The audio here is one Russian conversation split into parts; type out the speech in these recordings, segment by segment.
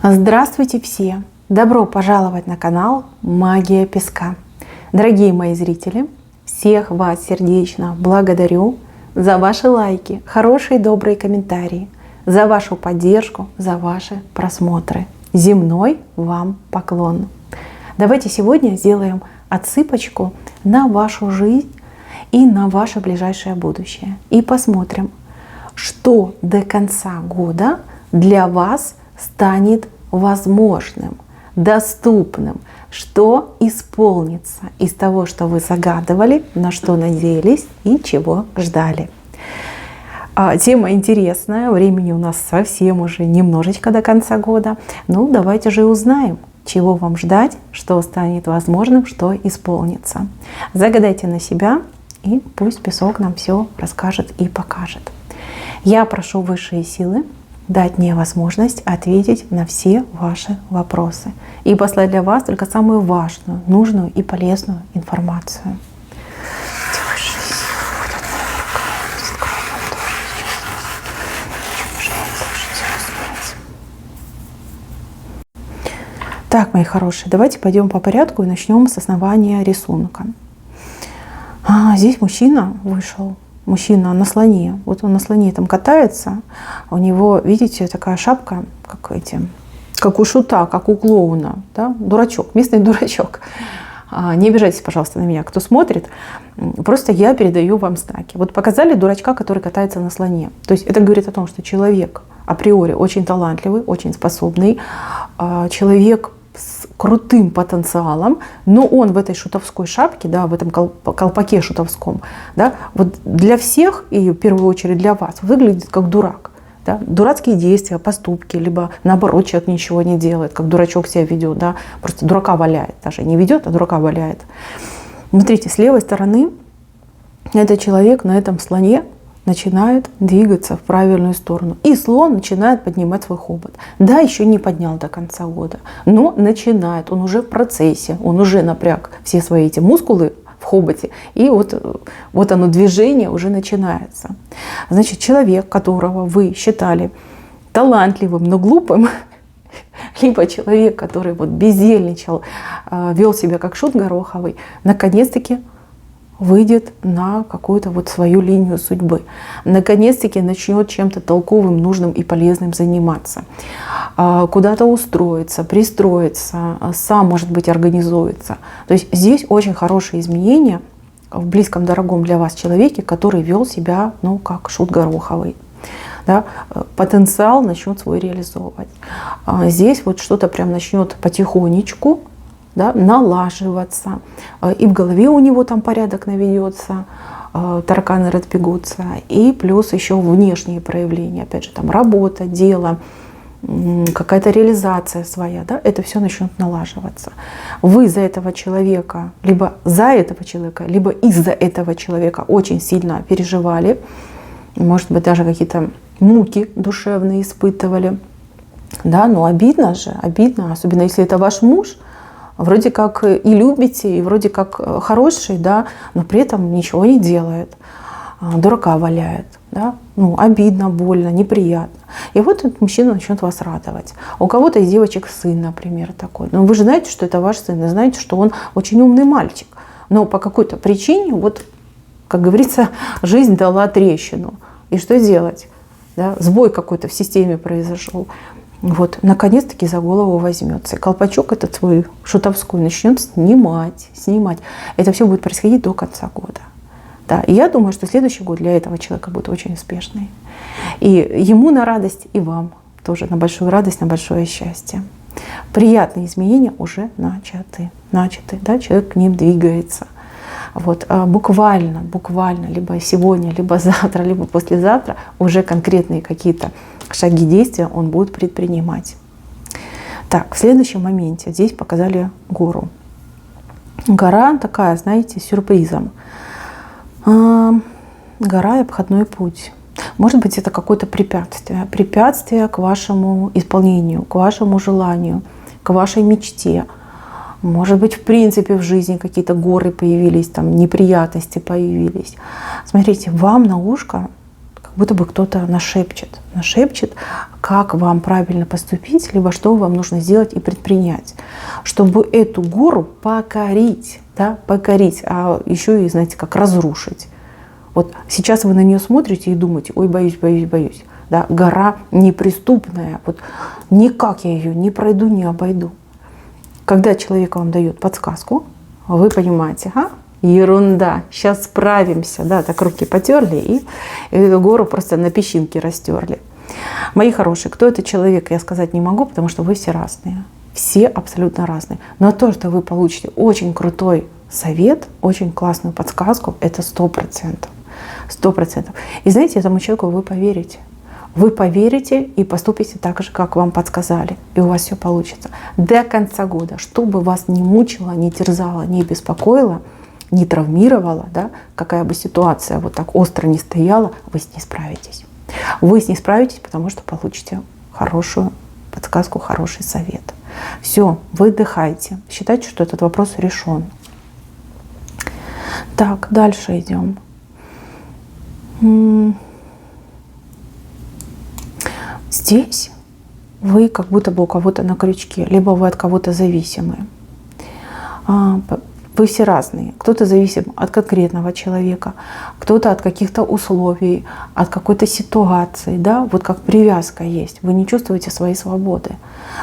Здравствуйте все! Добро пожаловать на канал Магия Песка. Дорогие мои зрители, всех вас сердечно благодарю за ваши лайки, хорошие добрые комментарии, за вашу поддержку, за ваши просмотры. Земной вам поклон. Давайте сегодня сделаем отсыпочку на вашу жизнь и на ваше ближайшее будущее. И посмотрим, что до конца года для вас станет возможным, доступным, что исполнится из того, что вы загадывали, на что надеялись и чего ждали. Тема интересная, времени у нас совсем уже немножечко до конца года. Ну, давайте же узнаем, чего вам ждать, что станет возможным, что исполнится. Загадайте на себя, и пусть песок нам все расскажет и покажет. Я прошу высшие силы дать мне возможность ответить на все ваши вопросы и послать для вас только самую важную, нужную и полезную информацию. Так, мои хорошие, давайте пойдем по порядку и начнем с основания рисунка. Здесь мужчина вышел. Мужчина на слоне. Вот он на слоне там катается. У него, видите, такая шапка, как у шута, как у клоуна. Да? Дурачок, местный дурачок. Не обижайтесь, пожалуйста, на меня, кто смотрит. Просто я передаю вам знаки. Вот показали дурачка, который катается на слоне. То есть это говорит о том, что человек априори очень талантливый, очень способный. Человек с крутым потенциалом, но он в этой шутовской шапке, да, в этом колпаке шутовском, да, вот для всех и в первую очередь для вас выглядит как дурак. Да, дурацкие действия, поступки, либо наоборот человек ничего не делает, как дурачок себя ведет, да, просто дурака валяет, даже не ведет, а дурака валяет. Смотрите, с левой стороны этот человек на этом слоне начинает двигаться в правильную сторону. И слон начинает поднимать свой хобот. Да, еще не поднял до конца года, но начинает. Он уже в процессе, он уже напряг все свои эти мускулы в хоботе. И вот оно, движение уже начинается. Значит, человек, которого вы считали талантливым, но глупым, либо человек, который вот бездельничал, вел себя как шут гороховый, наконец-таки выйдет на какую-то вот свою линию судьбы. Наконец-таки начнет чем-то толковым, нужным и полезным заниматься. Куда-то устроиться, пристроиться, сам, может быть, организуется. То есть здесь очень хорошие изменения в близком, дорогом для вас человеке, который вел себя, ну, как шут гороховый. Да, потенциал начнет свой реализовывать. Здесь вот что-то прям начнет потихонечку, да, налаживаться, и в голове у него там порядок наведется, тараканы разбегутся, и плюс еще внешние проявления, опять же, там работа, дело, какая-то реализация своя, да, это все начнет налаживаться. Вы за этого человека, либо из-за этого человека очень сильно переживали, может быть, даже какие-то муки душевные испытывали, да, но обидно же, обидно, особенно если это ваш муж. Вроде как и любите, и вроде как хороший, да, но при этом ничего не делает. Дурака валяет. Да? Ну, обидно, больно, неприятно. И вот этот мужчина начнет вас радовать. У кого-то из девочек сын, например, такой. Но вы же знаете, что это ваш сын, и знаете, что он очень умный мальчик. Но по какой-то причине, вот, как говорится, жизнь дала трещину. И что делать? Да? Сбой какой-то в системе произошел. Вот, наконец-таки за голову возьмется. И колпачок этот свой шутовской начнет снимать. Это все будет происходить до конца года. Да, и я думаю, что следующий год для этого человека будет очень успешный. И ему на радость, и вам тоже на большую радость, на большое счастье. Приятные изменения уже начаты, да, человек к ним двигается. Вот, буквально, либо сегодня, либо завтра, либо послезавтра уже конкретные какие-то шаги, действия он будет предпринимать. Так, в следующем моменте здесь показали гору. Гора такая, знаете, с сюрпризом. Гора и обходной путь. Может быть, это какое-то препятствие к вашему исполнению, к вашему желанию, к вашей мечте. Может быть, в принципе, в жизни какие-то горы появились, там неприятности появились. Смотрите, вам на ушко будто бы кто-то нашепчет, как вам правильно поступить, либо что вам нужно сделать и предпринять, чтобы эту гору покорить, да, покорить, а еще и, знаете, как разрушить. Вот сейчас вы на нее смотрите и думаете: ой, боюсь, боюсь, боюсь. Да, гора неприступная, вот никак я ее не пройду, не обойду. Когда человек вам дает подсказку, вы понимаете: ерунда, сейчас справимся. Да, так руки потерли и эту гору просто на песчинки растерли. Мои хорошие, кто это человек, я сказать не могу, потому что вы все разные. Все абсолютно разные. Но то, что вы получите очень крутой совет, очень классную подсказку, это 100%. 100%. И знаете, этому человеку вы поверите. Вы поверите и поступите так же, как вам подсказали. И у вас все получится. До конца года, что бы вас ни мучило, ни терзало, ни беспокоило, не травмировала, да, какая бы ситуация вот так остро не стояла, вы с ней справитесь. Вы с ней справитесь, потому что получите хорошую подсказку, хороший совет. Все, выдыхайте. Считайте, что этот вопрос решен. Так, дальше идем. Здесь вы как будто бы у кого-то на крючке, либо вы от кого-то зависимы. Вы все разные. Кто-то зависим от конкретного человека, кто-то от каких-то условий, от какой-то ситуации. Да? Вот как привязка есть. Вы не чувствуете своей свободы.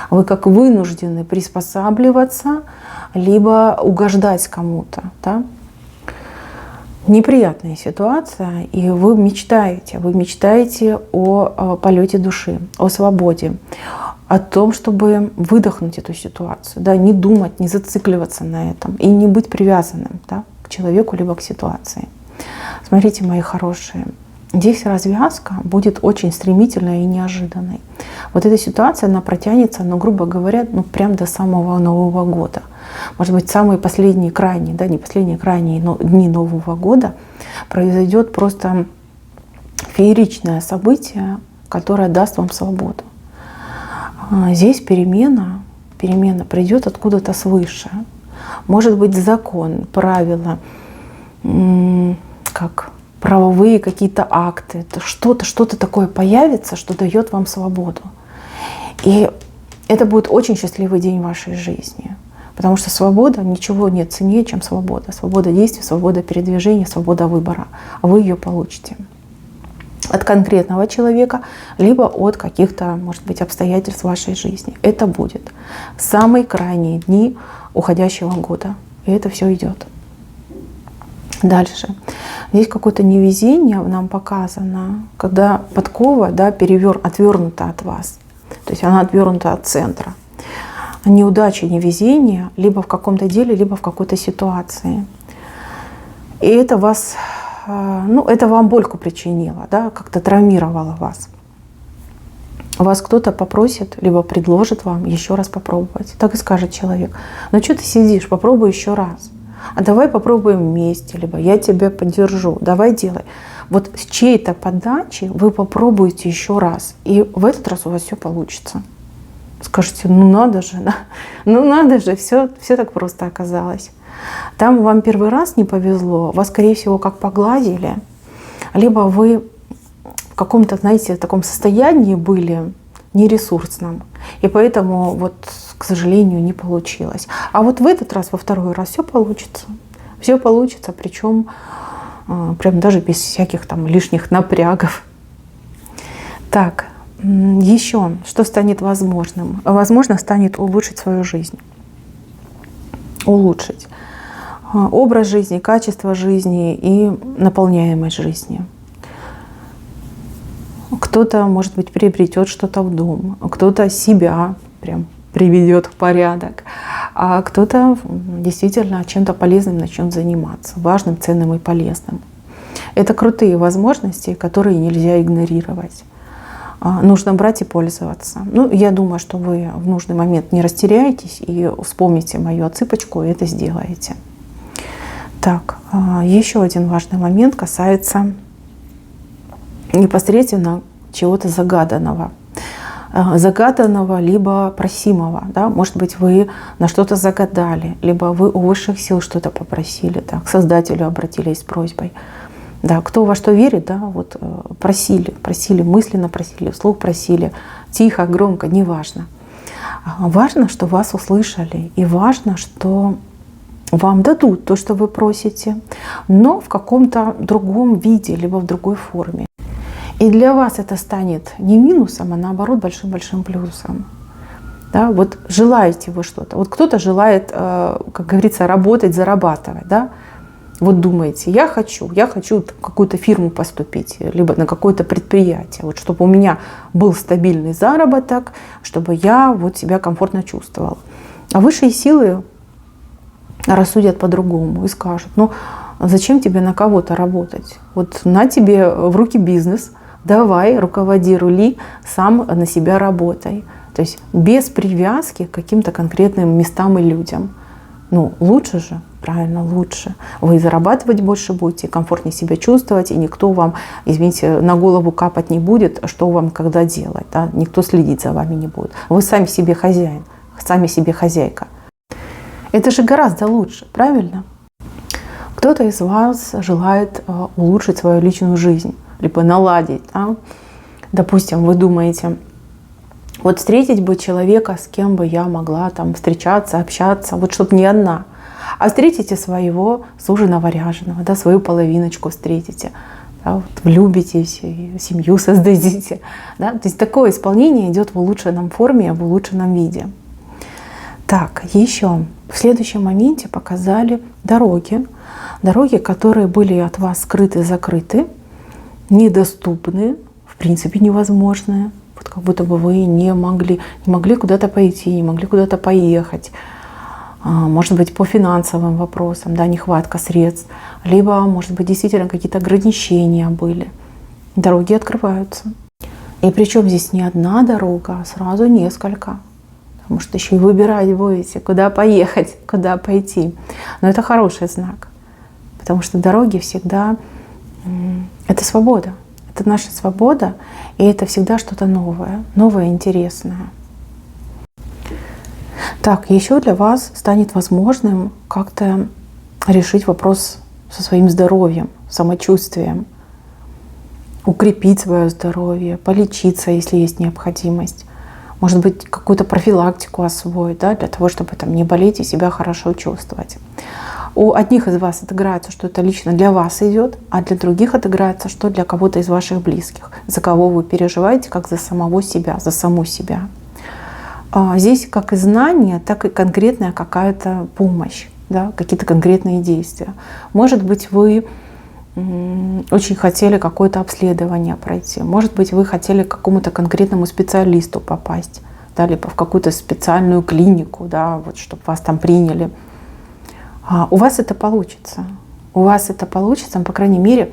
Вы как вынуждены приспосабливаться, либо угождать кому-то. Да? Неприятная ситуация, и вы мечтаете о полете души, о свободе, о том, чтобы выдохнуть эту ситуацию, да, не думать, не зацикливаться на этом и не быть привязанным, да, к человеку либо к ситуации. Смотрите, мои хорошие, здесь развязка будет очень стремительной и неожиданной. Вот эта ситуация, она протянется, ну, грубо говоря, ну, прям до самого Нового года. Может быть, самые последние, крайние, да, не последние, крайние, но дни Нового года произойдет просто фееричное событие, которое даст вам свободу. Здесь перемена придет откуда-то свыше. Может быть, закон, правила, как правовые какие-то акты, что-то такое появится, что дает вам свободу. И это будет очень счастливый день в вашей жизни. Потому что свобода, ничего нет ценнее, чем свобода. Свобода действий, свобода передвижения, свобода выбора. Вы ее получите от конкретного человека, либо от каких-то, может быть, обстоятельств вашей жизни. Это будет в самые крайние дни уходящего года. И это все идет. Дальше. Здесь какое-то невезение нам показано, когда подкова, да, отвернута от вас. То есть она отвернута от центра. Неудачи, невезение либо в каком-то деле, либо в какой-то ситуации. И это вас, это вам больку причинило, да, как-то травмировало вас. Вас кто-то попросит, либо предложит вам еще раз попробовать. Так и скажет человек: ну что ты сидишь, попробуй еще раз. А давай попробуем вместе, либо я тебя поддержу, давай делай. Вот с чьей-то подачи вы попробуете еще раз, и в этот раз у вас все получится. Скажете: ну надо же, да? Ну надо же, все так просто оказалось. Там вам первый раз не повезло, вас, скорее всего, как погладили, либо вы в каком-то, знаете, таком состоянии были нересурсном, и поэтому, вот, к сожалению, не получилось. А вот в этот раз, во второй раз все получится. Все получится, причем прям даже без всяких там лишних напрягов. Так. Еще, что станет возможным? Возможно, станет улучшить свою жизнь. Улучшить образ жизни, качество жизни и наполняемость жизни. Кто-то, может быть, приобретет что-то в дом, кто-то себя прям приведет в порядок, а кто-то действительно чем-то полезным начнет заниматься, важным, ценным и полезным. Это крутые возможности, которые нельзя игнорировать. Нужно брать и пользоваться. Ну, я думаю, что вы в нужный момент не растеряетесь и вспомните мою отсыпочку и это сделаете. Так, еще один важный момент касается непосредственно чего-то загаданного. Загаданного либо просимого. Да? Может быть, вы на что-то загадали, либо вы у высших сил что-то попросили, так, к Создателю обратились с просьбой. Да, кто во что верит, да, вот просили мысленно, просили вслух, просили тихо, громко, неважно. Важно, что вас услышали, и важно, что вам дадут то, что вы просите, но в каком-то другом виде, либо в другой форме. И для вас это станет не минусом, а наоборот большим-большим плюсом. Да, вот желаете вы что-то. Вот кто-то желает, как говорится, работать, зарабатывать. Да? Вот думаете, я хочу в какую-то фирму поступить, либо на какое-то предприятие, вот, чтобы у меня был стабильный заработок, чтобы я вот себя комфортно чувствовала. А высшие силы рассудят по-другому и скажут, ну зачем тебе на кого-то работать? Вот на тебе в руки бизнес, давай, руководи, рули, сам на себя работай. То есть без привязки к каким-то конкретным местам и людям. Ну, лучше же, правильно, лучше. Вы зарабатывать больше будете, комфортнее себя чувствовать, и никто вам, извините, на голову капать не будет, что вам когда делать. Да? Никто следить за вами не будет. Вы сами себе хозяин, сами себе хозяйка. Это же гораздо лучше, правильно? Кто-то из вас желает улучшить свою личную жизнь, либо наладить. Да? Допустим, вы думаете, вот встретить бы человека, с кем бы я могла там встречаться, общаться, вот чтобы не одна. А встретите своего суженого ряженого, да, свою половиночку встретите, да, вот влюбитесь, и семью создадите. Да? То есть такое исполнение идет в улучшенном форме, в улучшенном виде. Так, еще в следующем моменте показали дороги. Дороги, которые были от вас скрыты, закрыты, недоступны, в принципе невозможные. Вот как будто бы вы не могли куда-то пойти, не могли куда-то поехать. Может быть, по финансовым вопросам, да, нехватка средств. Либо, может быть, действительно какие-то ограничения были. Дороги открываются. И причем здесь не одна дорога, а сразу несколько. Потому что еще и выбирать будете, куда поехать, куда пойти. Но это хороший знак. Потому что дороги всегда — это свобода. Это наша свобода, и это всегда что-то новое, новое, интересное. Так, еще для вас станет возможным как-то решить вопрос со своим здоровьем, самочувствием, укрепить свое здоровье, полечиться, если есть необходимость. Может быть, какую-то профилактику освоить, да, для того, чтобы там не болеть и себя хорошо чувствовать. У одних из вас отыграется, что это лично для вас идет, а для других отыграется, что для кого-то из ваших близких, за кого вы переживаете, как за самого себя, за саму себя. Здесь как и знание, так и конкретная какая-то помощь, да, какие-то конкретные действия. Может быть, вы очень хотели какое-то обследование пройти, может быть, вы хотели к какому-то конкретному специалисту попасть, да, либо в какую-то специальную клинику, да, вот, чтобы вас там приняли. У вас это получится. У вас это получится, по крайней мере,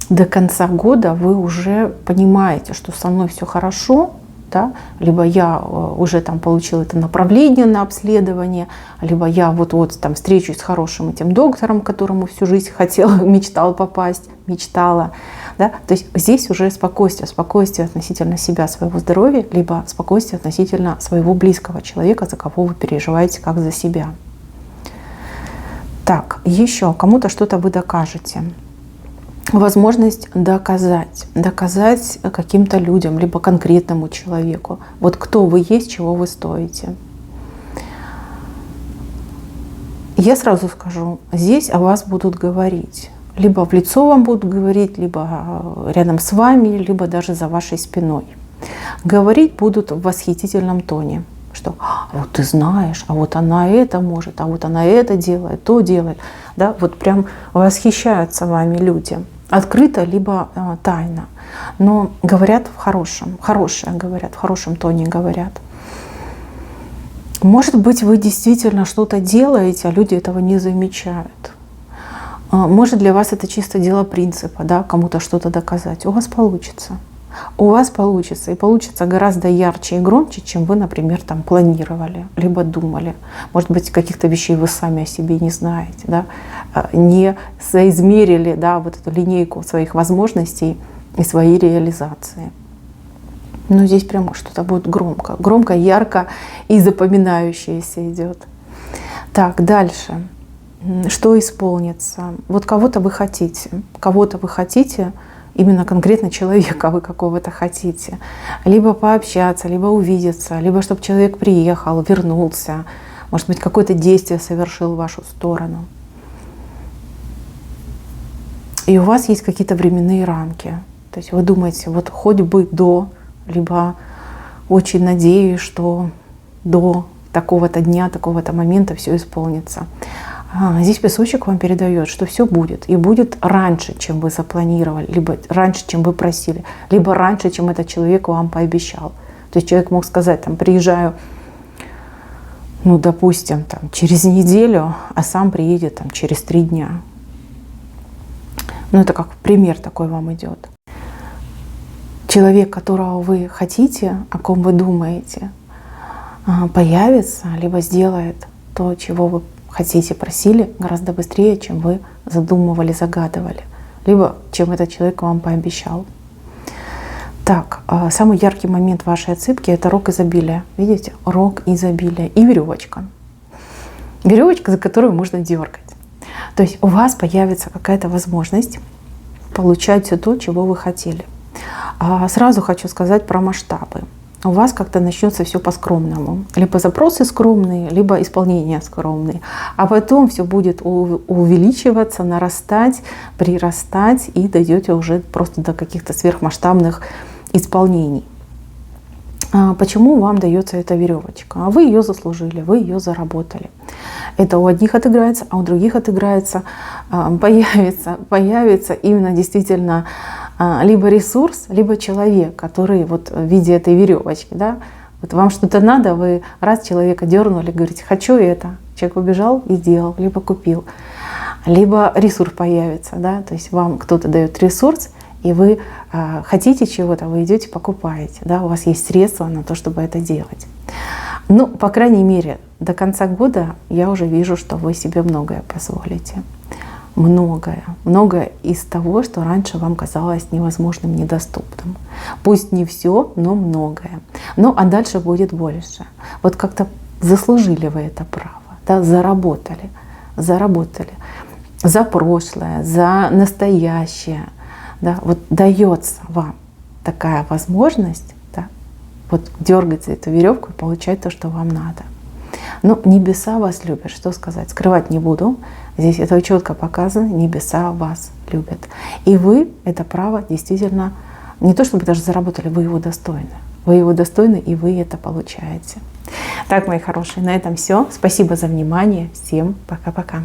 до конца года вы уже понимаете, что со мной все хорошо, да? Либо я уже там получила это направление на обследование, либо я вот-вот там встречусь с хорошим этим доктором, к которому всю жизнь хотела, мечтала попасть, мечтала. Да? То есть здесь уже спокойствие относительно себя, своего здоровья, либо спокойствие относительно своего близкого человека, за кого вы переживаете, как за себя. Так, еще кому-то что-то вы докажете. Возможность доказать каким-то людям, либо конкретному человеку. Вот кто вы есть, чего вы стоите. Я сразу скажу, здесь о вас будут говорить. Либо в лицо вам будут говорить, либо рядом с вами, либо даже за вашей спиной. Говорить будут в восхитительном тоне. Что вот ты знаешь, а вот она это может, а вот она это делает, то делает. Да? Вот прям восхищаются вами люди. Открыто, либо тайно. Но говорят в хорошее говорят, в хорошем тоне говорят. Может быть, вы действительно что-то делаете, а люди этого не замечают. Может, для вас это чисто дело принципа, да, кому-то что-то доказать. У вас получится. У вас получится. И получится гораздо ярче и громче, чем вы, например, там планировали, либо думали. Может быть, каких-то вещей вы сами о себе не знаете, да? Не соизмерили, да, вот эту линейку своих возможностей и своей реализации. Но здесь прямо что-то будет громко, ярко и запоминающееся идет. Так, дальше. что исполнится. Вот кого-то вы хотите, именно конкретно человека вы какого-то хотите. Либо пообщаться, либо увидеться, либо чтобы человек приехал, вернулся, может быть, какое-то действие совершил в вашу сторону. И у вас есть какие-то временные рамки. То есть вы думаете, вот хоть бы до, либо очень надеюсь, что до такого-то дня, такого-то момента все исполнится. Здесь песочек вам передает, что все будет. И будет раньше, чем вы запланировали, либо раньше, чем вы просили, либо раньше, чем этот человек вам пообещал. То есть человек мог сказать, там, приезжаю, ну, допустим, там, через неделю, а сам приедет там, через 3 дня. Ну, это как пример такой вам идет. Человек, которого вы хотите, о ком вы думаете, появится, либо сделает то, чего вы хотите, просили, гораздо быстрее, чем вы задумывали, загадывали, либо чем этот человек вам пообещал. Так, самый яркий момент вашей отсыпки — это рог изобилия. Видите? Рог изобилия и веревочка. Веревочка, за которую можно дергать. То есть у вас появится какая-то возможность получать все то, чего вы хотели. Сразу хочу сказать про масштабы. У вас как-то начнется все по-скромному. Либо запросы скромные, либо исполнения скромные. А потом все будет увеличиваться, нарастать, прирастать, и дойдете уже просто до каких-то сверхмасштабных исполнений. Почему вам дается эта веревочка? Вы ее заслужили, вы ее заработали. Это у одних отыграется, а у других отыграется, появится именно действительно либо ресурс, либо человек, который вот в виде этой веревочки, да, вот вам что-то надо, вы раз человека дернули, говорите, хочу это, человек побежал и сделал, либо купил, либо ресурс появится, да, то есть вам кто-то дает ресурс, и вы хотите чего-то, вы идете покупаете, да, у вас есть средства на то, чтобы это делать. Ну, по крайней мере, до конца года я уже вижу, что вы себе многое позволите. Многое из того, что раньше вам казалось невозможным, недоступным. Пусть не все, но многое. Ну, а дальше будет больше. Вот как-то заслужили вы это право, да, заработали за прошлое, за настоящее. Да, вот дается вам такая возможность, да, вот дергать за эту веревку и получать то, что вам надо. Но небеса вас любят, что сказать, скрывать не буду. Здесь это четко показано, небеса вас любят. И вы это право действительно, не то чтобы даже заработали, вы его достойны. Вы его достойны, и вы это получаете. Так, мои хорошие, на этом все. Спасибо за внимание. Всем пока-пока.